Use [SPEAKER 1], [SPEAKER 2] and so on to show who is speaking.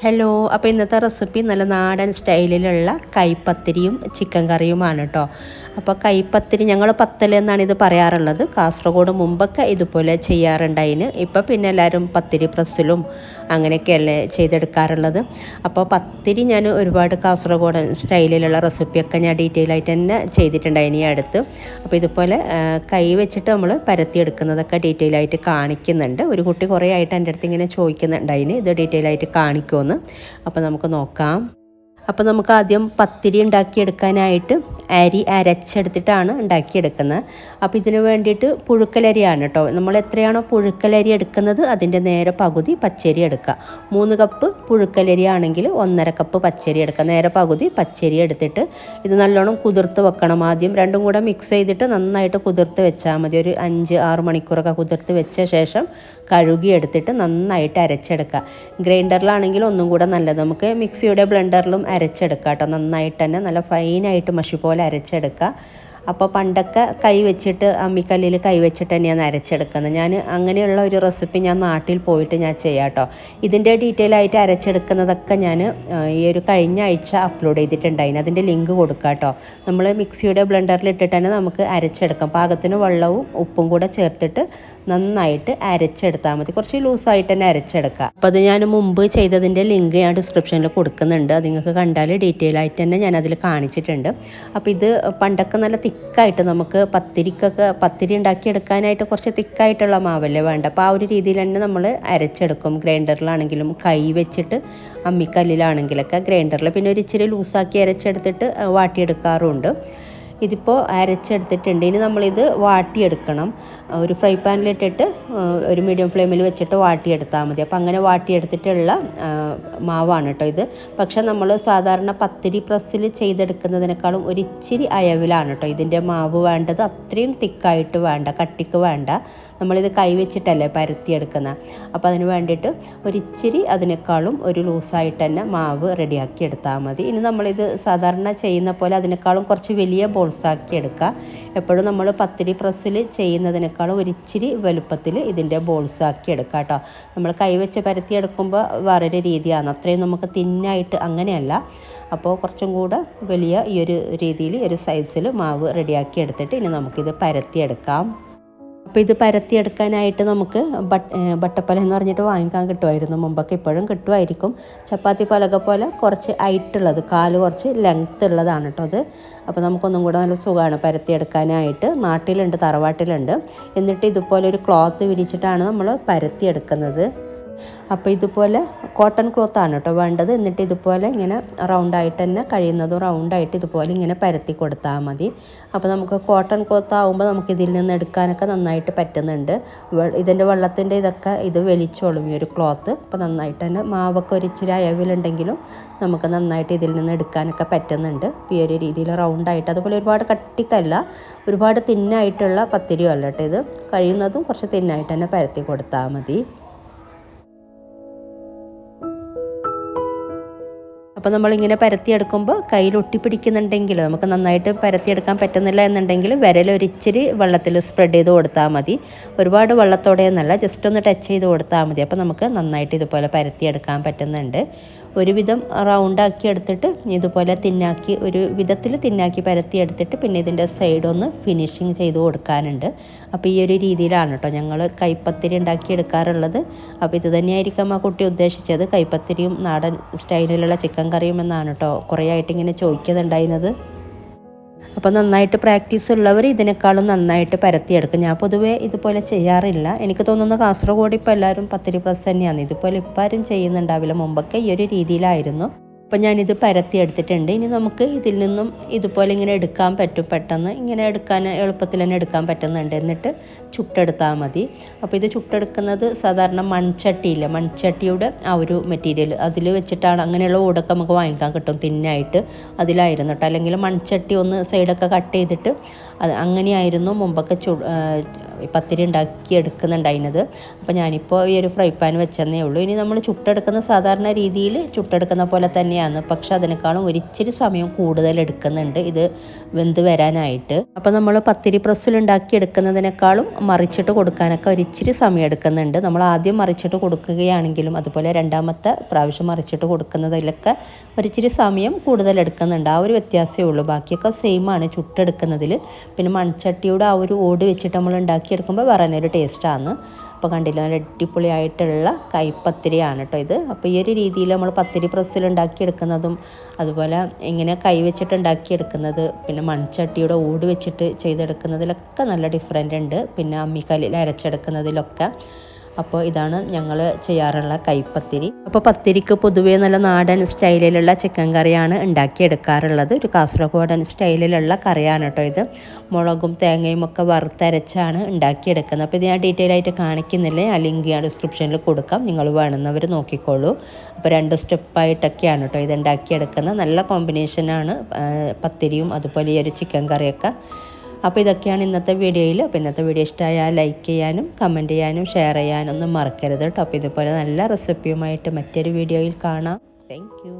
[SPEAKER 1] Hello, അപ്പോൾ ഇന്നത്തെ recipe നല്ല നാടൻ സ്റ്റൈലിലുള്ള കൈപ്പത്തിരിയും ചിക്കൻ കറിയുമാണ് കേട്ടോ. അപ്പോൾ കൈപ്പത്തിരി ഞങ്ങൾ പത്തൽ എന്നാണ് ഇത് പറയാറുള്ളത്. കാസർഗോഡ് മുമ്പൊക്കെ ഇതുപോലെ ചെയ്യാറുണ്ടായിന്. ഇപ്പോൾ പിന്നെ എല്ലാവരും പത്തിരി പ്രസ്സിലും അങ്ങനെയൊക്കെയല്ലേ ചെയ്തെടുക്കാറുള്ളത്. അപ്പോൾ പത്തിരി ഞാൻ ഒരുപാട് കാസർഗോഡ് സ്റ്റൈലിലുള്ള റെസിപ്പിയൊക്കെ ഞാൻ ഡീറ്റെയിൽ ആയിട്ട് തന്നെ ചെയ്തിട്ടുണ്ടായിന് ഈ അടുത്ത്. അപ്പോൾ ഇതുപോലെ കൈ വെച്ചിട്ട് നമ്മൾ പരത്തിയെടുക്കുന്നതൊക്കെ ഡീറ്റെയിൽ ആയിട്ട് കാണിക്കുന്നുണ്ട്. ഒരു കുട്ടി കുറേ ആയിട്ട് എൻ്റെ അടുത്ത് ഇങ്ങനെ ചോദിക്കുന്നുണ്ടായിന് ഇത് ഡീറ്റെയിൽ ആയിട്ട് കാണിക്കുമെന്ന്. അപ്പോൾ നമുക്ക് നോക്കാം. അപ്പോൾ നമുക്ക് ആദ്യം പത്തിരി ഉണ്ടാക്കിയെടുക്കാനായിട്ട് അരി അരച്ചെടുത്തിട്ടാണ് ഉണ്ടാക്കിയെടുക്കുന്നത്. അപ്പോൾ ഇതിന് വേണ്ടിയിട്ട് പുഴുക്കലരിയാണ് കേട്ടോ. നമ്മൾ എത്രയാണോ പുഴുക്കലരി എടുക്കുന്നത് അതിൻ്റെ നേരെ പകുതി പച്ചരി എടുക്കുക. 3 കപ്പ് പുഴുക്കലരി ആണെങ്കിൽ 1.5 കപ്പ് പച്ചരി എടുക്കുക. നേരെ പകുതി പച്ചരി എടുത്തിട്ട് ഇത് നല്ലോണം കുതിർത്ത് വെക്കണം. ആദ്യം രണ്ടും കൂടെ മിക്സ് ചെയ്തിട്ട് നന്നായിട്ട് കുതിർത്ത് വെച്ചാൽ മതി. ഒരു 5-6 മണിക്കൂറൊക്കെ കുതിർത്ത് വെച്ച ശേഷം കഴുകി എടുത്തിട്ട് നന്നായിട്ട് അരച്ചെടുക്കുക. ഗ്രൈൻഡറിലാണെങ്കിൽ ഒന്നും കൂടെ നല്ലത്. നമുക്ക് മിക്സിയുടെ ബ്ലെൻഡറിലും അരച്ചെടുക്കുക കേട്ടോ. നന്നായിട്ട് തന്നെ നല്ല ഫൈനായിട്ട് മഷി പോലെ അരച്ചെടുക്കുക. അപ്പോൾ പണ്ടൊക്കെ കൈ വെച്ചിട്ട് അമ്മിക്കല്ലിൽ കൈ വെച്ചിട്ട് തന്നെയാണ് അരച്ചെടുക്കുന്നത്. ഞാൻ അങ്ങനെയുള്ള ഒരു റെസിപ്പി ഞാൻ നാട്ടിൽ പോയിട്ട് ഞാൻ ചെയ്യാം കേട്ടോ. ഇതിൻ്റെ ഡീറ്റെയിൽ ആയിട്ട് അരച്ചെടുക്കുന്നതൊക്കെ ഞാൻ ഈ ഒരു കഴിഞ്ഞ ആഴ്ച അപ്ലോഡ് ചെയ്തിട്ടുണ്ടായിന്. അതിൻ്റെ ലിങ്ക് കൊടുക്കുക കേട്ടോ. നമ്മൾ മിക്സിയുടെ ബ്ലെൻഡറിൽ ഇട്ടിട്ട് തന്നെ നമുക്ക് അരച്ചെടുക്കാം. പാകത്തിന് വെള്ളവും ഉപ്പും കൂടെ ചേർത്തിട്ട് നന്നായിട്ട് അരച്ചെടുത്താൽ മതി. കുറച്ച് ലൂസായിട്ട് തന്നെ അരച്ചെടുക്കുക. അപ്പോൾ അത് ഞാൻ മുമ്പ് ചെയ്തതിൻ്റെ ലിങ്ക് ഞാൻ ഡിസ്ക്രിപ്ഷനിൽ കൊടുക്കുന്നുണ്ട്. അത് നിങ്ങൾക്ക് കണ്ടാൽ ഡീറ്റെയിൽ ആയിട്ട് തന്നെ ഞാൻ അതിൽ കാണിച്ചിട്ടുണ്ട്. അപ്പോൾ ഇത് പണ്ടൊക്കെ നല്ല തിക്കായിട്ട് നമുക്ക് പത്തിരി ഉണ്ടാക്കിയെടുക്കാനായിട്ട് കുറച്ച് തിക്കായിട്ടുള്ള മാവല്ലേ വേണ്ട. അപ്പോൾ ആ ഒരു രീതിയിൽ തന്നെ നമ്മൾ അരച്ചെടുക്കും. ഗ്രൈൻഡറിലാണെങ്കിലും കൈ വെച്ചിട്ട് അമ്മിക്കല്ലിലാണെങ്കിലൊക്കെ ഗ്രൈൻഡറിൽ പിന്നെ ഒരു ഇച്ചിരി ലൂസാക്കി അരച്ചെടുത്തിട്ട് വാട്ടിയെടുക്കാറുണ്ട്. ഇതിപ്പോൾ അരച്ചെടുത്തിട്ടുണ്ട്. ഇനി നമ്മളിത് വാട്ടിയെടുക്കണം. ഒരു ഫ്രൈ പാനിലിട്ടിട്ട് ഒരു മീഡിയം ഫ്ലെയിമിൽ വെച്ചിട്ട് വാട്ടിയെടുത്താൽ മതി. അപ്പോൾ അങ്ങനെ വാട്ടിയെടുത്തിട്ടുള്ള മാവാണ് കേട്ടോ ഇത്. പക്ഷേ നമ്മൾ സാധാരണ പത്തിരി പ്രസ്സിൽ ചെയ്തെടുക്കുന്നതിനേക്കാളും ഒരു ഇച്ചിരി അയവിലാണ് കേട്ടോ ഇതിൻ്റെ മാവ് വേണ്ടത്. അത്രയും തിക്കായിട്ട് വേണ്ട, കട്ടിക്ക് വേണ്ട. നമ്മളിത് കൈ വെച്ചിട്ടല്ലേ പരത്തിയെടുക്കുന്നത്. അപ്പോൾ അതിന് വേണ്ടിയിട്ട് ഒരിച്ചിരി അതിനേക്കാളും ഒരു ലൂസായിട്ട് തന്നെ മാവ് റെഡിയാക്കി എടുത്താൽ മതി. ഇനി നമ്മളിത് സാധാരണ ചെയ്യുന്ന പോലെ അതിനേക്കാളും കുറച്ച് വലിയ ബോൾസാക്കി എടുക്കുക. എപ്പോഴും നമ്മൾ പത്തിരി പ്രസ്സിൽ ചെയ്യുന്നതിനേക്കാളും ഒരിച്ചിരി വലുപ്പത്തിൽ ഇതിൻ്റെ ബോൾസാക്കി എടുക്കുക കേട്ടോ. നമ്മൾ കൈവച്ച് പരത്തിയെടുക്കുമ്പോൾ വേറൊരു രീതിയാണ്. അത്രയും നമുക്ക് തിന്നായിട്ട് അങ്ങനെയല്ല. അപ്പോൾ കുറച്ചും കൂടെ വലിയ ഈ ഒരു രീതിയിൽ ഒരു സൈസിൽ മാവ് റെഡിയാക്കി എടുത്തിട്ട് ഇനി നമുക്കിത് പരത്തിയെടുക്കാം. അപ്പോൾ ഇത് പരത്തിയെടുക്കാനായിട്ട് നമുക്ക് ബട്ടപ്പല എന്ന് പറഞ്ഞിട്ട് വാങ്ങിക്കാൻ കിട്ടുമായിരുന്നു മുമ്പൊക്കെ. ഇപ്പോഴും കിട്ടുമായിരിക്കും. ചപ്പാത്തി പലക പോലെ കുറച്ച് ഹൈറ്റുള്ളത്, കാല് കുറച്ച് ലെങ്ത്ത് ഉള്ളതാണ് കേട്ടോ അത്. അപ്പോൾ നമുക്കൊന്നും കൂടെ നല്ല സുഖമാണ് പരത്തിയെടുക്കാനായിട്ട്. നാട്ടിലുണ്ട്, തറവാട്ടിലുണ്ട്. എന്നിട്ട് ഇതുപോലെ ഒരു ക്ലോത്ത് വിരിച്ചിട്ടാണ് നമ്മൾ പരത്തിയെടുക്കുന്നത്. അപ്പോൾ ഇതുപോലെ കോട്ടൺ ക്ലോത്താണ് കേട്ടോ വേണ്ടത്. എന്നിട്ട് ഇതുപോലെ ഇങ്ങനെ റൗണ്ടായിട്ട് തന്നെ കഴിയുന്നതും റൗണ്ടായിട്ട് ഇതുപോലെ ഇങ്ങനെ പരത്തി കൊടുത്താൽ മതി. അപ്പോൾ നമുക്ക് കോട്ടൺ ക്ലോത്ത് ആകുമ്പോൾ നമുക്ക് ഇതിൽ നിന്ന് എടുക്കാനൊക്കെ നന്നായിട്ട് പറ്റുന്നുണ്ട്. ഇതിൻ്റെ വെള്ളത്തിൻ്റെ ഇതൊക്കെ ഇത് വലിച്ചോളും ഈ ഒരു ക്ലോത്ത്. അപ്പോൾ നന്നായിട്ട് തന്നെ മാവൊക്കെ ഒരിച്ചിരി അയവിലുണ്ടെങ്കിലും നമുക്ക് നന്നായിട്ട് ഇതിൽ നിന്ന് എടുക്കാനൊക്കെ പറ്റുന്നുണ്ട്. ഇപ്പോൾ ഈ ഒരു രീതിയിൽ റൗണ്ടായിട്ട്, അതുപോലെ ഒരുപാട് കട്ടിക്കല്ല, ഒരുപാട് തിന്നായിട്ടുള്ള പത്തിരിയും അല്ല കേട്ടോ ഇത്. കഴിയുന്നതും കുറച്ച് തിന്നായിട്ട് തന്നെ പരത്തി കൊടുത്താൽ മതി. അപ്പോൾ നമ്മളിങ്ങനെ പരത്തിയെടുക്കുമ്പോൾ കയ്യിൽ ഒട്ടിപ്പിടിക്കുന്നുണ്ടെങ്കിൽ, നമുക്ക് നന്നായിട്ട് പരത്തിയെടുക്കാൻ പറ്റുന്നില്ല എന്നുണ്ടെങ്കിൽ വിരലൊരിച്ചിരി വെള്ളത്തിൽ സ്പ്രെഡ് ചെയ്ത് കൊടുത്താൽ മതി. ഒരുപാട് വെള്ളത്തോടെ എന്നല്ല, ജസ്റ്റ് ഒന്ന് ടച്ച് ചെയ്ത് കൊടുത്താൽ മതി. അപ്പോൾ നമുക്ക് നന്നായിട്ട് ഇതുപോലെ പരത്തിയെടുക്കാൻ പറ്റുന്നുണ്ട്. ഒരുവിധം റൗണ്ടാക്കി എടുത്തിട്ട് ഇതുപോലെ തിന്നാക്കി, ഒരു വിധത്തിൽ തിന്നാക്കി പരത്തിയെടുത്തിട്ട് പിന്നെ ഇതിൻ്റെ സൈഡൊന്ന് ഫിനിഷിങ് ചെയ്ത് കൊടുക്കാനുണ്ട്. അപ്പോൾ ഈ ഒരു രീതിയിലാണ് കേട്ടോ ഞങ്ങൾ കൈപ്പത്തിരി ഉണ്ടാക്കിയെടുക്കാറുള്ളത്. അപ്പോൾ ഇത് തന്നെയായിരിക്കും ആ കുട്ടി ഉദ്ദേശിച്ചത്, കൈപ്പത്തിരിയും നാടൻ സ്റ്റൈലിലുള്ള ചിക്കൻ കറിയും എന്നാണ് കേട്ടോ കുറേ ആയിട്ട് ഇങ്ങനെ ചോദിക്കുന്നുണ്ടായിരുന്നത്. അപ്പോൾ നന്നായിട്ട് പ്രാക്ടീസ് ഉള്ളവർ ഇതിനേക്കാളും നന്നായിട്ട് പരത്തിയെടുക്കും. ഞാൻ പൊതുവേ ഇതുപോലെ ചെയ്യാറില്ല. എനിക്ക് തോന്നുന്നു കാസർഗോഡ് ഇപ്പോൾ എല്ലാവരും പത്തിരി പ്രസ് തന്നെയാണ്. ഇതുപോലെ ഇപ്പോൾ ആരും ചെയ്യുന്നുണ്ടാവില്ല. മുമ്പൊക്കെ ഈ ഒരു രീതിയിലായിരുന്നു. അപ്പോൾ ഞാനിത് പരത്തിയെടുത്തിട്ടുണ്ട്. ഇനി നമുക്ക് ഇതിൽ നിന്നും ഇതുപോലെ ഇങ്ങനെ എടുക്കാൻ പറ്റും. പെട്ടെന്ന് ഇങ്ങനെ എടുക്കാൻ എളുപ്പത്തിൽ തന്നെ എടുക്കാൻ പറ്റുന്നുണ്ട്. എന്നിട്ട് ചുട്ടെടുത്താൽ മതി. അപ്പോൾ ഇത് ചുട്ടെടുക്കുന്നത് സാധാരണ മൺചട്ടിയില്ല, മൺചട്ടിയുടെ ആ ഒരു മെറ്റീരിയൽ അതിൽ വെച്ചിട്ടാണ്. അങ്ങനെയുള്ള ഓടൊക്കെ നമുക്ക് വാങ്ങിക്കാൻ കിട്ടും തിന്നായിട്ട്. അതിലായിരുന്നു കേട്ടോ. അല്ലെങ്കിൽ മൺചട്ടി ഒന്ന് സൈഡൊക്കെ കട്ട് ചെയ്തിട്ട് അങ്ങനെയായിരുന്നു മുമ്പൊക്കെ പത്തിരി ഉണ്ടാക്കി എടുക്കുന്നുണ്ടായിരുന്നത്. അപ്പോൾ ഞാനിപ്പോൾ ഈ ഒരു ഫ്രൈ പാൻ വെച്ചെന്നേ ഉള്ളൂ. ഇനി നമ്മൾ ചുട്ടെടുക്കുന്ന സാധാരണ രീതിയിൽ ചുട്ടെടുക്കുന്ന പോലെ തന്നെയാണ്, പക്ഷെ അതിനേക്കാളും ഒരിച്ചിരി സമയം കൂടുതൽ എടുക്കുന്നുണ്ട് ഇത് വെന്ത് വരാനായിട്ട്. അപ്പോൾ നമ്മൾ പത്തിരി പ്രസ്സിൽ ഉണ്ടാക്കി എടുക്കുന്നതിനേക്കാളും മറിച്ചിട്ട് കൊടുക്കാനൊക്കെ ഒരിച്ചിരി സമയം എടുക്കുന്നുണ്ട്. നമ്മൾ ആദ്യം മറിച്ചിട്ട് കൊടുക്കുകയാണെങ്കിലും അതുപോലെ രണ്ടാമത്തെ പ്രാവശ്യം മറിച്ചിട്ട് കൊടുക്കുന്നതിലൊക്കെ ഒരിച്ചിരി സമയം കൂടുതൽ എടുക്കുന്നുണ്ട്. ആ ഒരു വ്യത്യാസമേ ഉള്ളൂ. ബാക്കിയൊക്കെ സെയിമാണ് ചുട്ടെടുക്കുന്നതിൽ. പിന്നെ മൺചട്ടിയുടെ ആ ഒരു ഓട് വെച്ചിട്ട് നമ്മൾ ഉണ്ടാക്കിയെടുക്കുമ്പോൾ വേറെ തന്നെ ഒരു ടേസ്റ്റാണ്. അപ്പോൾ കണ്ടില്ല, നല്ല അടിപൊളിയായിട്ടുള്ള കൈപ്പത്തിരിയാണ് കേട്ടോ ഇത്. അപ്പോൾ ഈ ഒരു രീതിയിൽ നമ്മൾ പത്തിരി പ്രസ്സിൽ ഉണ്ടാക്കിയെടുക്കുന്നതും അതുപോലെ ഇങ്ങനെ കൈ വെച്ചിട്ട് ഉണ്ടാക്കിയെടുക്കുന്നത്, പിന്നെ മൺചട്ടിയുടെ ഓട് വെച്ചിട്ട് ചെയ്തെടുക്കുന്നതിലൊക്കെ നല്ല ഡിഫറൻ്റ് ഉണ്ട്. പിന്നെ അമ്മിക്കല്ലിൽ അരച്ചെടുക്കുന്നതിലൊക്കെ. അപ്പോൾ ഇതാണ് ഞങ്ങൾ ചെയ്യാറുള്ള കൈപ്പത്തിരി. അപ്പോൾ പത്തിരിക്ക് പൊതുവേ നല്ല നാടൻ സ്റ്റൈലിലുള്ള ചിക്കൻ കറിയാണ് ഉണ്ടാക്കിയെടുക്കാറുള്ളത്. ഒരു കാസർഗോഡൻ സ്റ്റൈലിലുള്ള കറിയാണ് കേട്ടോ ഇത്. മുളകും തേങ്ങയും ഒക്കെ വറുത്തരച്ചാണ് ഉണ്ടാക്കിയെടുക്കുന്നത്. അപ്പോൾ ഇത് ഞാൻ ഡീറ്റെയിൽ ആയിട്ട് കാണിക്കുന്നില്ലേ, ആ ലിങ്ക് ഞാൻ ഡിസ്ക്രിപ്ഷനിൽ കൊടുക്കാം, നിങ്ങൾ വേണമെന്നവർ നോക്കിക്കോളൂ. അപ്പോൾ 2 സ്റ്റെപ്പായിട്ടൊക്കെയാണ് കേട്ടോ ഇത് ഉണ്ടാക്കിയെടുക്കുന്നത്. നല്ല കോമ്പിനേഷനാണ് പത്തിരിയും അതുപോലെ ഈ ഒരു ചിക്കൻ കറിയൊക്കെ. അപ്പോൾ ഇതൊക്കെയാണ് ഇന്നത്തെ വീഡിയോയിൽ. അപ്പോൾ ഇന്നത്തെ വീഡിയോ ഇഷ്ടമായാൽ ലൈക്ക് ചെയ്യാനും കമൻറ്റ് ചെയ്യാനും ഷെയർ ചെയ്യാനും ഒന്നും മറക്കരുത് കേട്ടോ. അപ്പോൾ ഇതുപോലെ നല്ല റെസിപ്പിയുമായിട്ട് മറ്റൊരു വീഡിയോയിൽ കാണാം. Thank you.